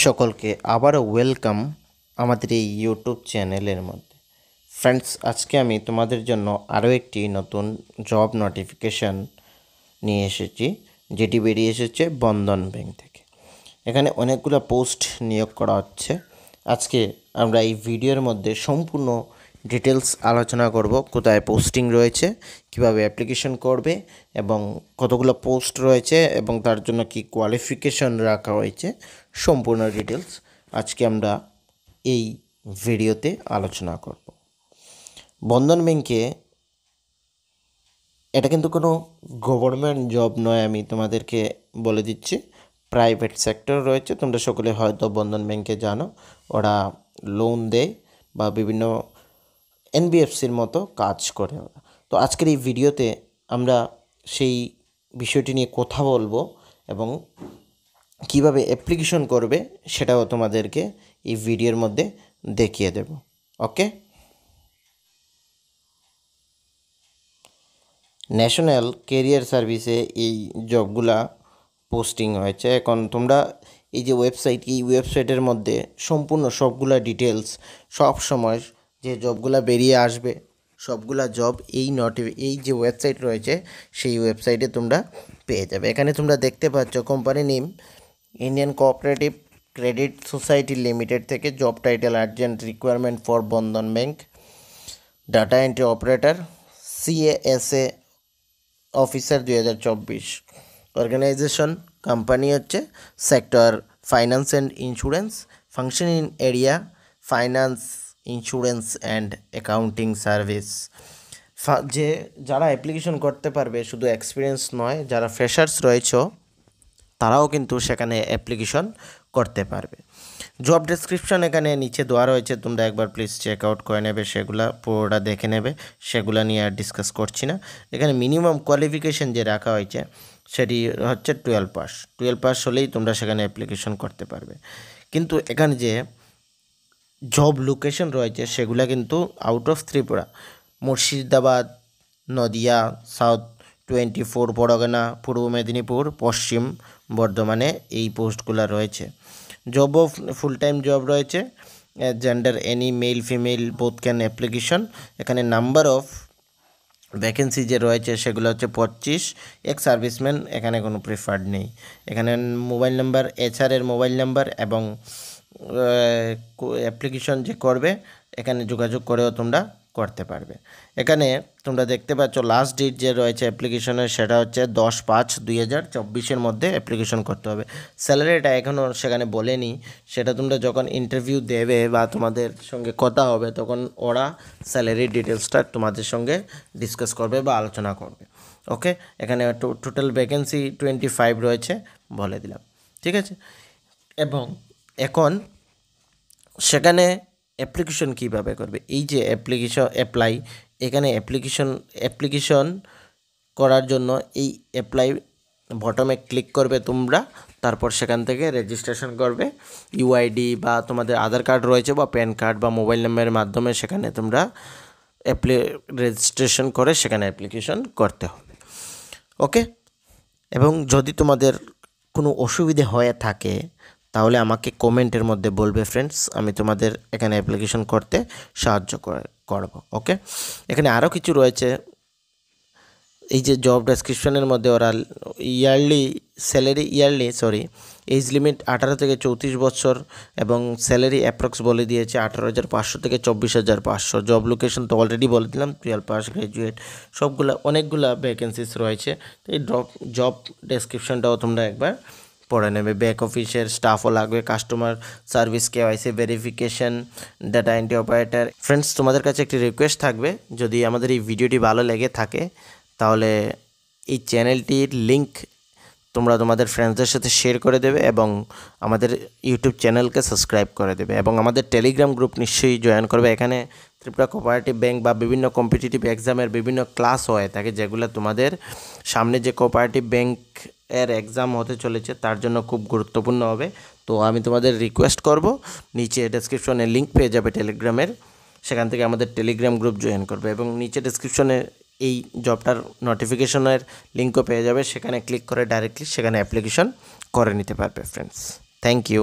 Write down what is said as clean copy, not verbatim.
সকলকে আবারও ওয়েলকাম আমাদের এই ইউটিউব চ্যানেলের মধ্যে। ফ্রেন্ডস, আজকে আমি তোমাদের জন্য আরও একটি নতুন জব নোটিফিকেশান নিয়ে এসেছি, যেটি বেরিয়ে এসেছে বন্ধন ব্যাংক থেকে। এখানে অনেকগুলো পোস্ট নিয়োগ করা হচ্ছে। আজকে আমরা এই ভিডিওর মধ্যে সম্পূর্ণ ডিটেলস আলোচনা করব, কোথায় পোস্টিং রয়েছে, কিভাবে অ্যাপ্লিকেশন করবে এবং কতগুলো পোস্ট রয়েছে এবং তার জন্য কি কোয়ালিফিকেশন রাখা হয়েছে, সম্পূর্ণ ডিটেলস আজকে আমরা এই ভিডিওতে আলোচনা করব। বন্ধন ব্যাংকে এটা কিন্তু কোনো গভর্নমেন্ট জব নয়, আমি তোমাদেরকে বলে দিচ্ছি। প্রাইভেট সেক্টর রয়েছে। তোমরা সকলে হয়তো বন্ধন ব্যাংকে জানো, ওরা লোন দেয় বা বিভিন্ন এনবিএফসির মতো কাজ করে ওরা। তো আজকের এই ভিডিওতে আমরা সেই বিষয়টি নিয়ে কথা বলবো এবং কিভাবে অ্যাপ্লিকেশন করবে সেটাও তোমাদেরকে এই ভিডিওর মধ্যে দেখিয়ে দেব। ওকে, ন্যাশনাল কেরিয়ার সার্ভিসে এই জবগুলা পোস্টিং হয়েছে। এখন তোমরা এই যে ওয়েবসাইট, এই ওয়েবসাইটের মধ্যে সম্পূর্ণ সবগুলা ডিটেলস, সব সময় যে জবগুলা বেরিয়ে আসবে সবগুলা জব এই যে ওয়েবসাইট রয়েছে সেই ওয়েবসাইটে তোমরা পেয়ে যাবে। এখানে তোমরা দেখতে পাচ্ছ company name Indian cooperative credit society limited থেকে job title urgent requirement for Bandhan bank, data entry operator, CASA officer 2024। Organization company হচ্ছে sector finance and insurance, function in area finance, insurance and accounting service. যে যারা application করতে পারবে, শুধু experience নয়, যারা freshers রয়েছে তারাও কিন্তু সেখানে অ্যাপ্লিকেশন করতে পারবে। জব ডেসক্রিপশন এখানে নিচে দেওয়া রয়েছে, তোমরা একবার প্লিজ চেক আউট করে নেবে, সেগুলা পুরোটা দেখে নেবে, সেগুলা নিয়ে আর ডিসকাস করছি না। এখানে মিনিমাম কোয়ালিফিকেশন যে রাখা হয়েছে সেটি হচ্ছে 12 পাস। 12 পাস হলেই তোমরা সেখানে অ্যাপ্লিকেশন করতে পারবে। কিন্তু এখানে যে জব লোকেশন রয়েছে সেগুলা কিন্তু out of Tripura, Murshidabad, Nadia, south 24 Pargana, Purba Medinipur, Paschim বর্ধমানে এই পোস্টগুলো রয়েছে। Job of full time job রয়েছে, gender any male female both can application. এখানে নাম্বার অফ ভ্যাকেন্সি যে রয়েছে সেগুলো হচ্ছে 25। এক্স সার্ভিসম্যান এখানে কোনো প্রিফার্ড নেই। এখানে মোবাইল নাম্বার, HR এর মোবাইল নাম্বার এবং অ্যাপ্লিকেশন যে করবে এখানে যোগাযোগ করেও তোমরা করতে পারবে। এখানে তোমরা দেখতে পাচ্ছ লাস্ট ডেট যে রয়েছে অ্যাপ্লিকেশনের সেটা হচ্ছে 10/5/2024 মধ্যে অ্যাপ্লিকেশন করতে হবে। স্যালারিটা এখনও সেখানে বলেনি, সেটা তোমরা যখন ইন্টারভিউ দেবে বা তোমাদের সঙ্গে কথা হবে তখন ওরা স্যালারি ডিটেলসটা তোমাদের সঙ্গে ডিসকাস করবে বা আলোচনা করবে। ওকে, এখানে টোটাল ভ্যাকেন্সি 25 রয়েছে বলে দিলাম, ঠিক আছে। এবং এখন সেখানে অ্যাপ্লিকেশন কীভাবে করবে, এই যে অ্যাপ্লাই, এখানে অ্যাপ্লিকেশন করার জন্য এই অ্যাপ্লাই বটমে ক্লিক করবে তোমরা, তারপর সেখান থেকে রেজিস্ট্রেশন করবে। UID বা তোমাদের আধার কার্ড রয়েছে বা প্যান কার্ড বা মোবাইল নাম্বারের মাধ্যমে সেখানে তোমরা রেজিস্ট্রেশন করে সেখানে অ্যাপ্লিকেশন করতে হবে। ওকে, এবং যদি তোমাদের কোনো অসুবিধে হয়ে থাকে তাহলে আমাকে কমেন্টের মধ্যে বলবে ফ্রেন্ডস, আমি তোমাদের এখানে অ্যাপ্লিকেশন করতে সাহায্য করব। ওকে, এখানে আরও কিছু রয়েছে। এই যে জব ডেসক্রিপশনের মধ্যে ওরা এজ লিমিট 18 থেকে 34 বছর এবং স্যালারি অ্যাপ্রক্স বলে দিয়েছে 18,500 থেকে 24,500। জব লোকেশন তো অলরেডি বলে দিলাম, 12 পাস গ্র্যাজুয়েট, অনেকগুলা ভ্যাকেন্সিস রয়েছে। তো এই জব ডেসক্রিপশনটাও তোমরা একবার পড়ে নেবে। ব্যাক অফিসের স্টাফও লাগবে, customer service, KYC verification, data entry operator. Friends, তোমাদের কাছে একটি রিকোয়েস্ট থাকবে, যদি আমাদের এই ভিডিওটি ভালো লেগে থাকে তাহলে এই চ্যানেলটির লিংক তোমরা তোমাদের ফ্রেন্ডসদের সাথে শেয়ার করে দেবে এবং আমাদের ইউটিউব চ্যানেলকে সাবস্ক্রাইব করে দেবে এবং আমাদের টেলিগ্রাম গ্রুপ নিশ্চয়ই জয়েন করবে। এখানে ত্রিপুরা কোঅপারেটিভ ব্যাংক বা বিভিন্ন কম্পিটিটিভ এক্সামের বিভিন্ন ক্লাস হয়ে থাকে, যেগুলো তোমাদের সামনে যে কোঅপারেটিভ ব্যাংক এর এক্সাম হতে চলেছে তার জন্য খুব গুরুত্বপূর্ণ হবে। তো আমি তোমাদের রিকোয়েস্ট করব, নিচে ডেসক্রিপশনে লিঙ্ক পেয়ে যাবে টেলিগ্রামের, সেখান থেকে আমাদের টেলিগ্রাম গ্রুপ জয়েন করবে এবং নিচে ডেসক্রিপশনে এই জবটার নোটিফিকেশনের লিঙ্কও পেয়ে যাবে, সেখানে ক্লিক করে ডাইরেক্টলি সেখানে অ্যাপ্লিকেশন করে নিতে পারবে ফ্রেন্ডস। Thank you.